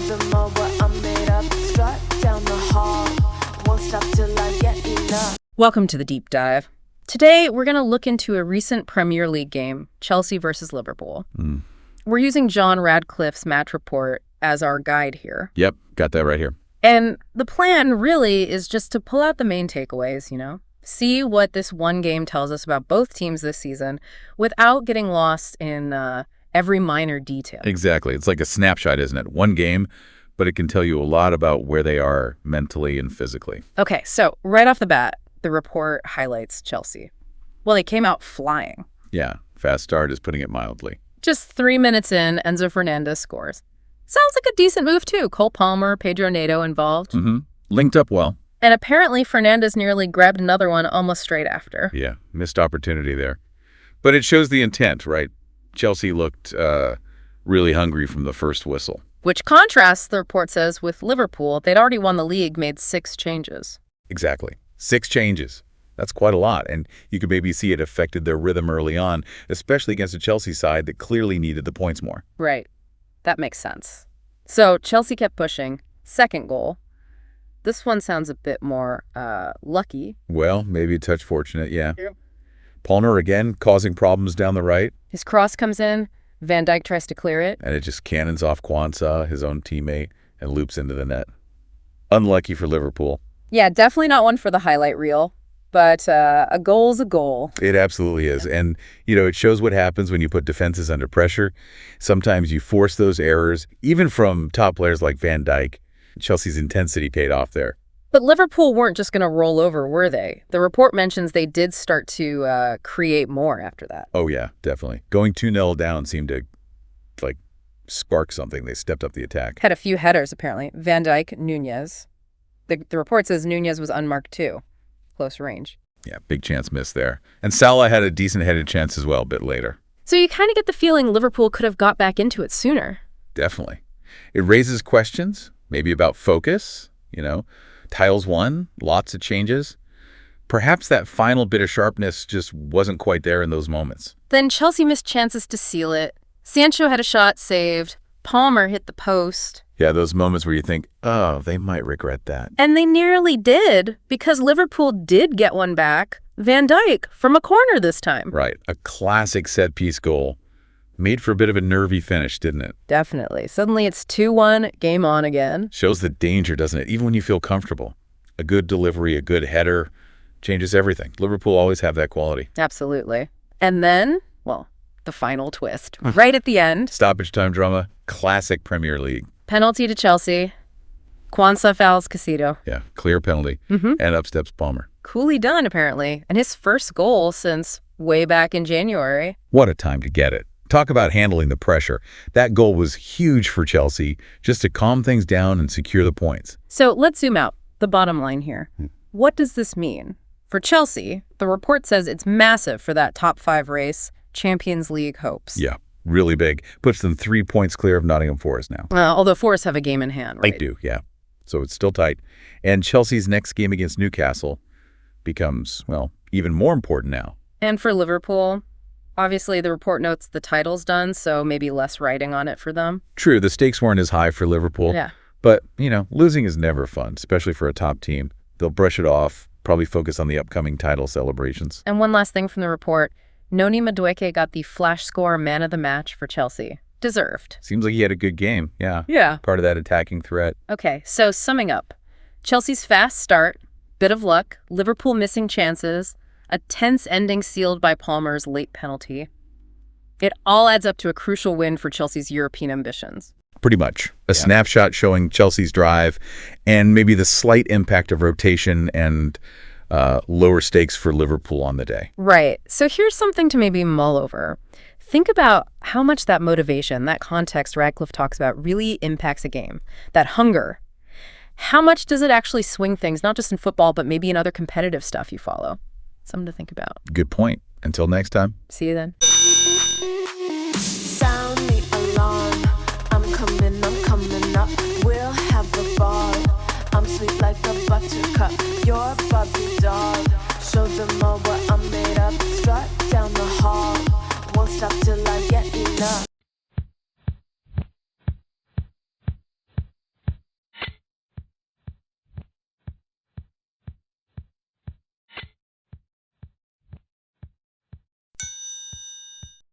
them all what I'm made of. Strut down the hall, won't stop till I get enough. Welcome to the Deep Dive. Today, we're going to look into a recent Premier League game, Chelsea versus Liverpool. We're using John Radcliffe's match report as our guide here. Yep, got that right here. And the plan really is just to pull out the main takeaways, see what this one game tells us about both teams this season without getting lost in every minor detail. Exactly. It's like a snapshot, isn't it? One game, but it can tell you a lot about where they are mentally and physically. Okay, so right off the bat, the report highlights Chelsea. Well, they came out flying. Yeah, fast start is putting it mildly. Just 3 minutes in, Enzo Fernández scores. Sounds like a decent move, too. Cole Palmer, Pedro Neto involved. Linked up well. And apparently, Fernández nearly grabbed another one almost straight after. Yeah, missed opportunity there. But it shows the intent, right? Chelsea looked really hungry from the first whistle. Which contrasts, the report says, with Liverpool. They'd already won the league, made 6 changes. Exactly. 6 changes. That's quite a lot, and you could maybe see it affected their rhythm early on, especially against a Chelsea side that clearly needed the points more. Right. That makes sense. So Chelsea kept pushing. Second goal. This one sounds a bit more lucky. Well, maybe a touch fortunate, yeah. Palmer again causing problems down the right. His cross comes in. Van Dijk tries to clear it. And it just cannons off Quansah, his own teammate, and loops into the net. Unlucky for Liverpool. Yeah, definitely not one for the highlight reel. But a goal's a goal. It absolutely is. And, it shows what happens when you put defenses under pressure. Sometimes you force those errors, even from top players like Van Dijk. Chelsea's intensity paid off there. But Liverpool weren't just going to roll over, were they? The report mentions they did start to create more after that. Oh, yeah, definitely. Going 2-0 down seemed to, spark something. They stepped up the attack. Had a few headers, apparently. Van Dijk, Nunez. The report says Nunez was unmarked, too. Close range. Yeah, big chance missed there. And Salah had a decent headed chance as well a bit later. So you kind of get the feeling Liverpool could have got back into it sooner. Definitely. It raises questions, maybe about focus, Tiles won, lots of changes. Perhaps that final bit of sharpness just wasn't quite there in those moments. Then Chelsea missed chances to seal it. Sancho had a shot saved. Palmer hit the post. Yeah, those moments where you think, oh, they might regret that. And they nearly did, because Liverpool did get one back. Van Dijk from a corner this time. Right, a classic set-piece goal. Made for a bit of a nervy finish, didn't it? Definitely. Suddenly it's 2-1, game on again. Shows the danger, doesn't it? Even when you feel comfortable. A good delivery, a good header changes everything. Liverpool always have that quality. Absolutely. And then, the final twist. Right at the end. Stoppage-time drama. Classic Premier League. Penalty to Chelsea. Quansah fouls Casido. Yeah, clear penalty. And up steps Palmer. Coolly done, apparently. And his first goal since way back in January. What a time to get it. Talk about handling the pressure. That goal was huge for Chelsea, just to calm things down and secure the points. So let's zoom out. The bottom line here. What does this mean? For Chelsea, the report says it's massive for that top 5 race, Champions League hopes. Yeah, really big. Puts them 3 points clear of Nottingham Forest now. Although Forest have a game in hand, right? They do, yeah. So it's still tight. And Chelsea's next game against Newcastle becomes, even more important now. And for Liverpool, obviously the report notes the title's done, so maybe less writing on it for them. True, the stakes weren't as high for Liverpool. Yeah. But, losing is never fun, especially for a top team. They'll brush it off, probably focus on the upcoming title celebrations. And one last thing from the report. Noni Madueke got the flash score man of the match for Chelsea. Deserved. Seems like he had a good game, yeah. Yeah. Part of that attacking threat. Okay, so summing up. Chelsea's fast start, bit of luck, Liverpool missing chances, a tense ending sealed by Palmer's late penalty. It all adds up to a crucial win for Chelsea's European ambitions. Pretty much. A snapshot showing Chelsea's drive and maybe the slight impact of rotation and lower stakes for Liverpool on the day. Right. So here's something to maybe mull over. Think about how much that motivation, that context Radcliffe talks about really impacts a game. That hunger. How much does it actually swing things, not just in football, but maybe in other competitive stuff you follow? Something to think about. Good point. Until next time. See you then. Sound the alarm. I'm coming up. We'll have the ball. I'm sweet like a buttercup. You're Bobby doll. Show them all what I'm made of. Strut down the hall. Won't stop till I get enough.